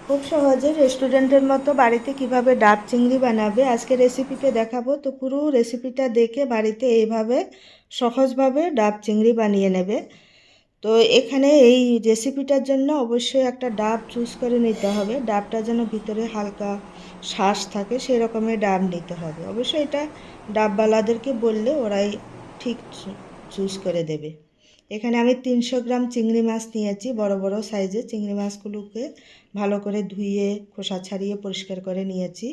খুব সহজে রেস্টুরেন্টের মতো বাড়িতে কিভাবে ডাব চিংড়ি বানাবে আজকে রেসিপিতে দেখাবো। তো পুরো রেসিপিটা দেখে বাড়িতে এইভাবে সহজভাবে ডাব চিংড়ি বানিয়ে নেবে। তো এখানে এই রেসিপিটার জন্য অবশ্যই একটা ডাব চুজ করে নিতে হবে। ডাবটা যেন ভিতরে হালকা শ্বাস থাকে সেই রকমের ডাব নিতে হবে। অবশ্যই এটা ডাবওয়ালাদেরকে বললে ওরাই ঠিক চুজ করে দেবে। এখানে আমি 300 গ্রাম চিংড়ি মাছ নিয়েছি, বড় বড় সাইজের চিংড়ি মাছগুলোকে ভালো করে ধুয়ে খোসা ছাড়িয়ে পরিষ্কার করে নিয়েছি।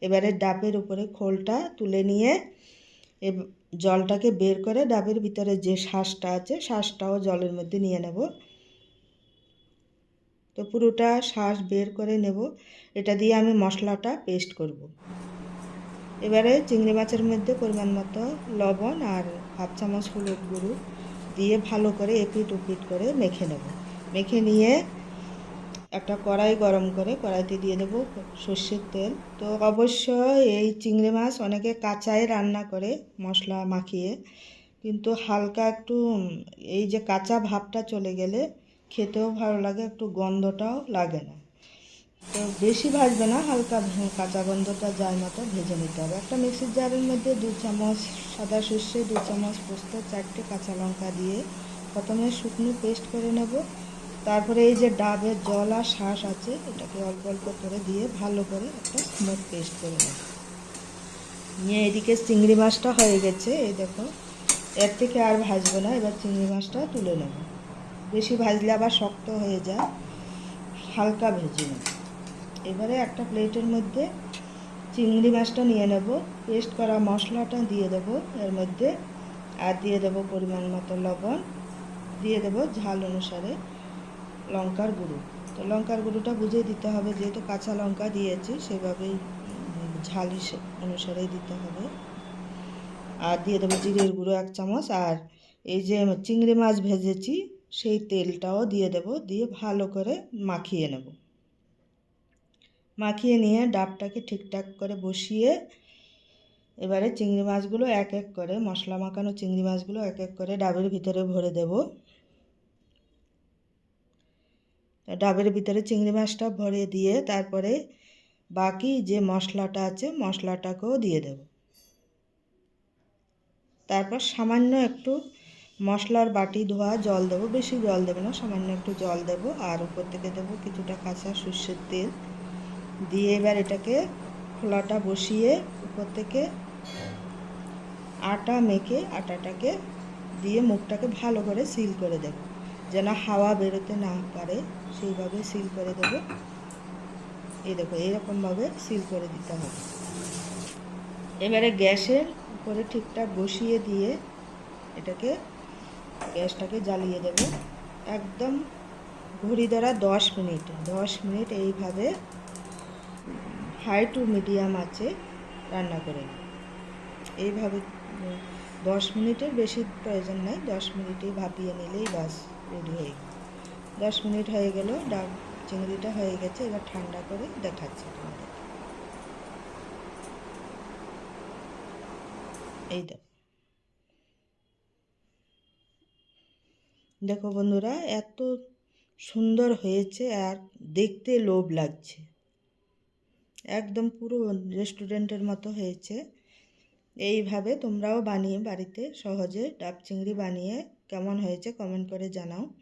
এবারে ডাবের উপরে খোলটা তুলে নিয়ে জলটাকে বের করে ডাবের ভিতরে যে শ্বাসটা আছে শ্বাসটাও জলের মধ্যে নিয়ে নেব। তো পুরোটা শ্বাস বের করে নেব। এটা দিয়ে আমি মশলাটা পেস্ট করব। এবারে চিংড়ি মাছের মধ্যে পরিমাণ মতো লবণ আর হাফ চামচ হলুদ গুঁড়ো দিয়ে ভালো করে এপিট ওপিট করে মেখে নেব। মেখে নিয়ে একটা কড়াই গরম করে কড়াইতে দিয়ে দেব সর্ষের তেল। তো অবশ্যই এই চিংড়ি মাছ অনেকে কাঁচাই রান্না করে মশলা মাখিয়ে, কিন্তু হালকা একটু এই যে কাঁচা ভাবটা চলে গেলে খেতেও ভালো লাগে, একটু গন্ধটাও লাগে না। তো বেশি ভাজবে না, হালকা কাঁচা গন্ধটা যায় মতো ভেজে নিতে হবে। একটা মিক্সির জারের মধ্যে 2 চামচ সাদা সর্ষে, 2 চামচ পোস্ত, 4টে কাঁচা লঙ্কা দিয়ে প্রথমে শুকনো পেস্ট করে নেব। তারপরে এই যে ডাবের জল আর শাঁস আছে এটাকে অল্প অল্প করে দিয়ে ভালো করে একটা স্মুথ পেস্ট করে নেব। নিয়ে এদিকে চিংড়ি মাছটা হয়ে গেছে, এই দেখো এর থেকে আর ভাজবো না। এবার চিংড়ি মাছটা তুলে নেব। বেশি ভাজলে আবার শক্ত হয়ে যায়, হালকা ভেজে নেব। এবারে একটা প্লেটের মধ্যে চিংড়ি মাছটা নিয়ে নেব, পেস্ট করা মশলাটা দিয়ে দেব এর মধ্যে, আর দিয়ে দেব পরিমাণ মতো লবণ, দিয়ে দেব ঝাল অনুসারে লঙ্কার গুঁড়ো। তো লঙ্কার গুঁড়োটা বুঝে দিতে হবে, যেহেতু কাঁচা লঙ্কা দিয়েছি সেভাবেই ঝাল অনুসারেই দিতে হবে। আর দিয়ে দেবো জিরের গুঁড়ো 1 চামচ, আর এই যে চিংড়ি মাছ ভেজেছি সেই তেলটাও দিয়ে দেব, দিয়ে ভালো করে মাখিয়ে নেব। মাখিয়ে নিয়ে ডাবটাকে ঠিকঠাক করে বসিয়ে এবারে চিংড়ি মাছগুলো এক এক করে, মশলা মাখানো চিংড়ি মাছগুলো এক এক করে ডাবের ভিতরে ভরে দেব। ডাবের ভিতরে চিংড়ি মাছটা ভরে দিয়ে তারপরে বাকি যে মশলাটা আছে মশলাটাকেও দিয়ে দেব। তারপর সামান্য একটু মশলার বাটি ধোয়া জল দেবো, বেশি জল দেবো না, সামান্য একটু জল দেবো। আর উপর থেকে দেবো কিছুটা কাঁচা সর্ষের তেল দিয়ে এবার এটাকে খোলাটা বসিয়ে উপর থেকে আটা মেখে আটাটাকে দিয়ে মুখটাকে ভালো করে সিল করে দেব, যেন হাওয়া বেরোতে না পারে সেইভাবে সিল করে দেব। এই দেখো এইরকমভাবে সিল করে দিতে হবে। এবারে গ্যাসের উপরে ঠিকঠাক বসিয়ে দিয়ে এটাকে গ্যাসটাকে জ্বালিয়ে দেব। একদম ঘড়ি ধরা 10 মিনিট এইভাবে হাই টু মিডিয়াম আছে রান্না করে নেব। এইভাবে 10 মিনিটের বেশি প্রয়োজন নেই, 10 মিনিটেই ভাপিয়ে নিলেই বাস রেডি হয়ে গেল। 10 মিনিট হয়ে গেল, ডাব চিংড়িটা হয়ে গেছে। এবার ঠান্ডা করে দেখাচ্ছি তোমাদের। এই দেখো বন্ধুরা, এত সুন্দর হয়েছে আর দেখতে লোভ লাগছে, একদম পুরো রেস্টুরেন্টের মতো হয়েছে। এইভাবে তোমরাও বানিয়ে বাড়িতে সহজে ডাব চিংড়ি বানিয়ে কেমন হয়েছে কমেন্ট করে জানাও।